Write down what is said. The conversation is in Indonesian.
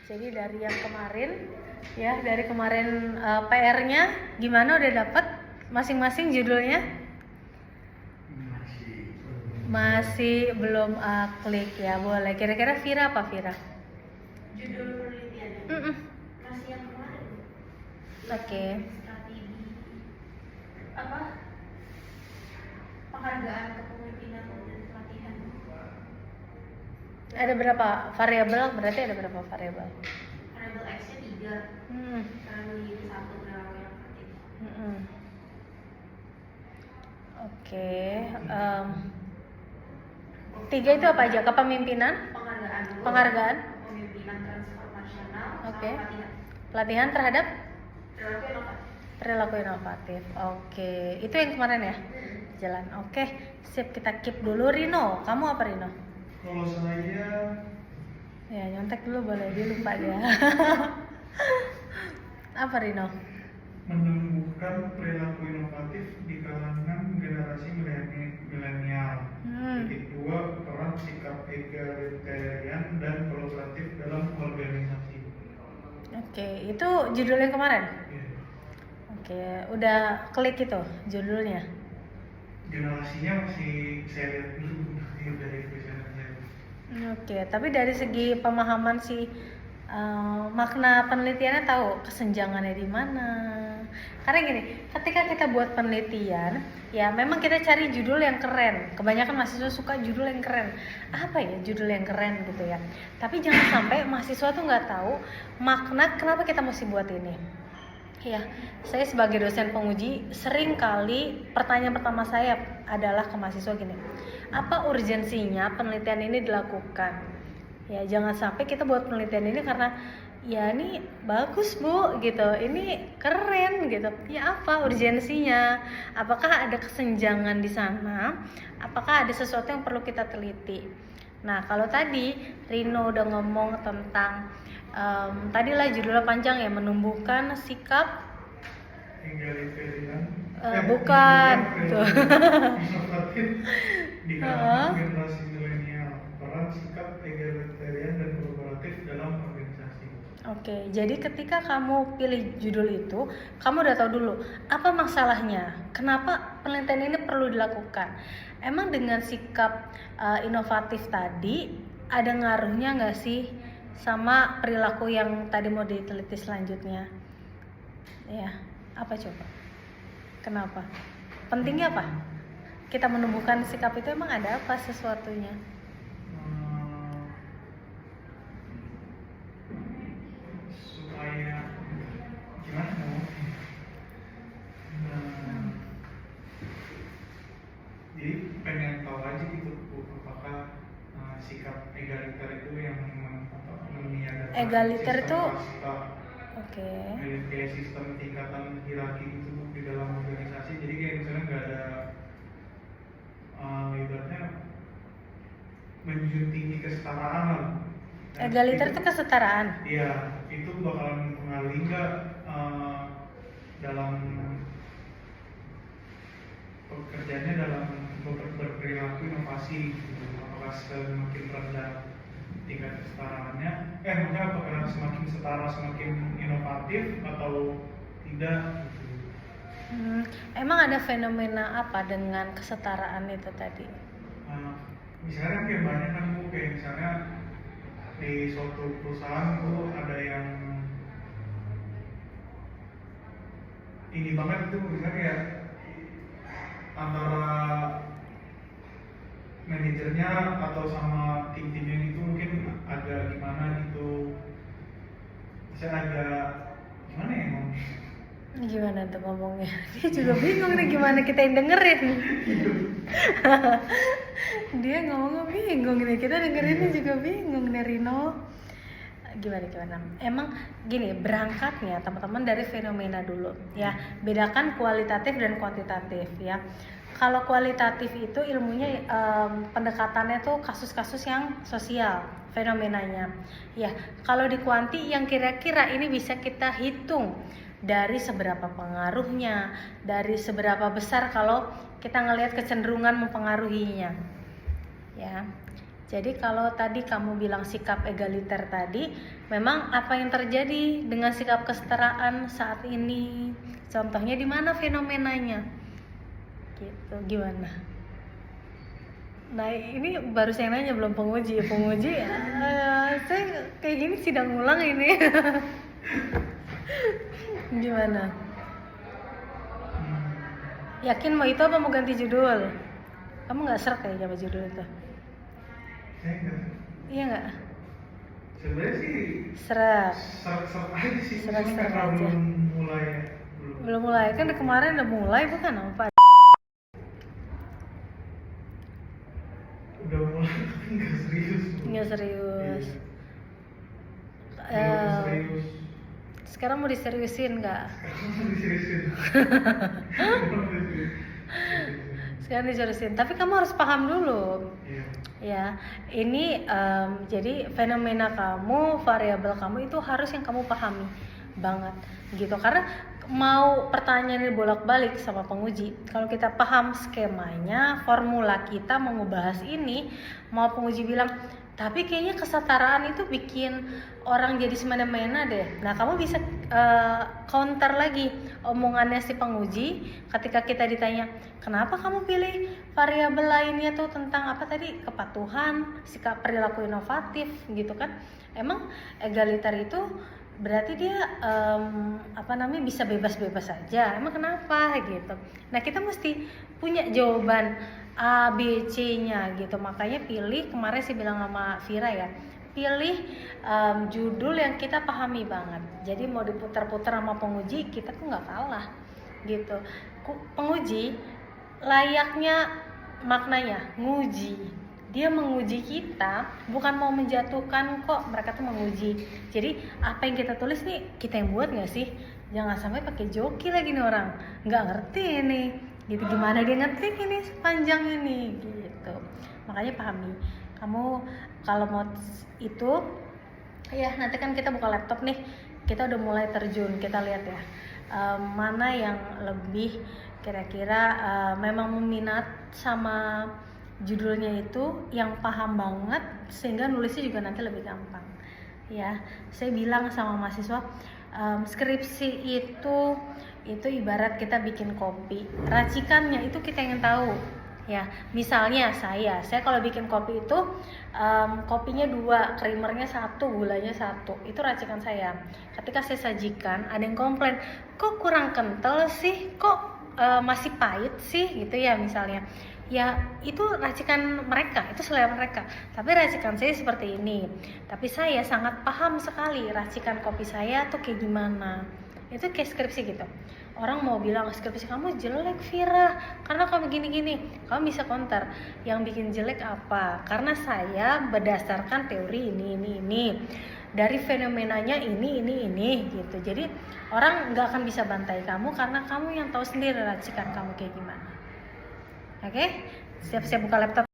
Jadi dari yang kemarin ya, dari kemarin PR-nya gimana, udah dapet masing-masing judulnya? Masih belum klik ya, boleh. Kira-kira Vira apa Vira? Judul penelitiannya masih yang kemarin. Oke. Strategi apa? Penghargaan kepemimpinan dan pelatihan. Ada berapa variabel? Berarti ada berapa variabel? Variabel X-nya 3. Karena ini 1 berapa yang aktif. Oke. 3 itu apa aja? Kepemimpinan? Penghargaan dulu. Penghargaan? Kepemimpinan transformasional. Oke. Sama pelatihan. Pelatihan terhadap Perilaku inovatif. perilaku inovatif. Oke, itu yang kemarin ya? Jalan. Oke, sip, kita keep dulu. Rino, kamu apa Rino? Kalau saya Ya, nyontek dulu boleh, dia lupa dia. Apa Rino? menumbuhkan perilaku inovatif di kalangan generasi milenial. Titik 2, peran sikap egalitarian dan kolaboratif dalam organisasi. Oke, itu judul yang kemarin? Ya. Oke, udah klik itu judulnya? Generasinya masih saya lihat dulu dari tulisan saya. Oke, tapi dari segi pemahaman si makna penelitiannya tahu kesenjangannya di mana? Karena gini, ketika kita buat penelitian, ya memang kita cari judul yang keren. Kebanyakan mahasiswa suka judul yang keren. Apa ya judul yang keren gitu ya? Tapi jangan sampai mahasiswa tuh nggak tahu makna kenapa kita mesti buat ini. Ya, saya sebagai dosen penguji sering kali pertanyaan pertama saya adalah ke mahasiswa gini, apa urgensinya penelitian ini dilakukan? Ya, jangan sampai kita buat penelitian ini karena ya ini bagus Bu gitu, ini keren gitu. Ya apa urgensinya? Apakah ada kesenjangan di sana? Apakah ada sesuatu yang perlu kita teliti? Nah, kalau tadi Rino udah ngomong tentang tadilah judulnya panjang ya, menumbuhkan sikap Egalitarian. Bukan. Inovatif di kalangan generasi milenial. Peran sikap egalitarian dan kolaboratif dalam organisasi. Oke, jadi ketika kamu pilih judul itu, kamu udah tahu dulu apa masalahnya, kenapa penelitian ini perlu dilakukan. Emang dengan sikap inovatif tadi ada ngaruhnya nggak sih sama perilaku yang tadi mau diteliti selanjutnya? Ya, apa coba? Kenapa? Pentingnya apa? Kita menumbuhkan sikap itu emang ada apa sesuatunya? Supaya gimana mau? Jadi pengen tahu aja gitu Bu, apakah sikap egaliter itu yang meniadakan Egaliter sistem itu kasta, oke. kayak sistem tingkatan hierarki gitu Bu, di dalam organisasi. Jadi kayak misalnya nggak ada ibaratnya menjunjung tinggi kesetaraan lah. Egaliter itu kesetaraan. Iya, itu bakalan mempengaruhi nggak dalam pekerjaannya dalam berperilaku inovasi gitu. Apakah semakin rendah tingkat kesetaraannya, maksudnya apakah semakin setara semakin inovatif atau tidak gitu. Emang ada fenomena apa dengan kesetaraan itu tadi? Misalnya kayak banyak kan Bu, kayak misalnya di suatu perusahaan Bu ada yang ini banget itu, misalnya kayak antara manajernya atau sama tim-timnya gitu mungkin agak gimana gitu, bisa agak gimana ya Om? Gimana tuh ngomongnya? Dia juga bingung nih gimana kita yang dengerin. Dia ngomongnya bingung nih, kita dengerinnya juga bingung nih Rino. Gimana? Emang gini, berangkatnya teman-teman dari fenomena dulu ya. Bedakan kualitatif dan kuantitatif ya. Kalau kualitatif itu ilmunya pendekatannya tuh kasus-kasus yang sosial, fenomenanya. Ya, kalau di kuanti yang kira-kira ini bisa kita hitung dari seberapa pengaruhnya, dari seberapa besar kalau kita ngelihat kecenderungan mempengaruhinya. Ya. Jadi kalau tadi kamu bilang sikap egaliter tadi, memang apa yang terjadi dengan sikap kesetaraan saat ini? Contohnya di mana fenomenanya? Gitu, gimana? Nah ini baru saya nanya belum penguji. Saya kayak gini sidang ulang ini. Gimana? Yakin mau itu apa mau ganti judul? Kamu nggak serak kayaknya sama judul itu? Saya enggak. Iya nggak? Sebenarnya sih Serak. serak aja sih. Serak-serak Karena aja. belum mulai. Belum mulai kan kemarin udah mulai bukan apa? Udah mulai tapi nggak serius. Nggak serius. Belum serius. Sekarang mau diseriusin nggak? Sekarang diseriusin. Sekarang diseriusin. Tapi kamu harus paham dulu. Iya. Ya, ini jadi fenomena kamu, variabel kamu itu harus yang kamu pahami banget gitu. Karena mau pertanyaannya bolak-balik sama penguji, kalau kita paham skemanya, formula kita mau ngebahas ini, mau penguji bilang, tapi kayaknya kesetaraan itu bikin orang jadi semena-mena deh. Nah, kamu bisa counter lagi omongannya si penguji ketika kita ditanya, kenapa kamu pilih variabel lainnya tuh tentang apa tadi? Kepatuhan, sikap perilaku inovatif gitu kan. Emang egaliter itu berarti dia bisa bebas-bebas saja. Emang kenapa gitu? Nah, kita mesti punya jawaban A, B, C-nya gitu. Makanya pilih, kemarin saya bilang sama Vira ya, pilih judul yang kita pahami banget. Jadi mau diputar-putar sama penguji, kita tuh nggak kalah gitu. Penguji layaknya maknanya nguji. Dia menguji kita, bukan mau menjatuhkan kok, mereka tuh menguji. Jadi apa yang kita tulis nih kita yang buat nggak sih? Jangan sampai pakai joki lagi nih orang, nggak ngerti ini. Gitu, gimana dia ngetik ini sepanjang ini gitu. Makanya pahami. Kamu kalau mau itu ya nanti kan kita buka laptop nih, kita udah mulai terjun, kita lihat ya mana yang lebih kira-kira memang meminat sama judulnya itu, yang paham banget sehingga nulisnya juga nanti lebih gampang ya. Saya bilang sama mahasiswa, skripsi itu ibarat kita bikin kopi, racikannya itu kita yang tahu ya. Misalnya saya kalau bikin kopi itu kopinya 2, creamernya 1, gulanya 1, itu racikan saya. Ketika saya sajikan ada yang komplain, kok kurang kental sih, kok masih pahit sih gitu ya misalnya. Ya itu racikan mereka, itu selera mereka. Tapi racikan saya seperti ini. Tapi saya sangat paham sekali racikan kopi saya tuh kayak gimana. Itu kayak skripsi gitu. Orang mau bilang skripsi kamu jelek Vira, karena kamu gini-gini. Kamu bisa counter, yang bikin jelek apa? Karena saya berdasarkan teori ini. Dari fenomenanya ini gitu. Jadi orang nggak akan bisa bantai kamu karena kamu yang tahu sendiri racikan kamu kayak gimana. Oke, siap-siap buka laptop.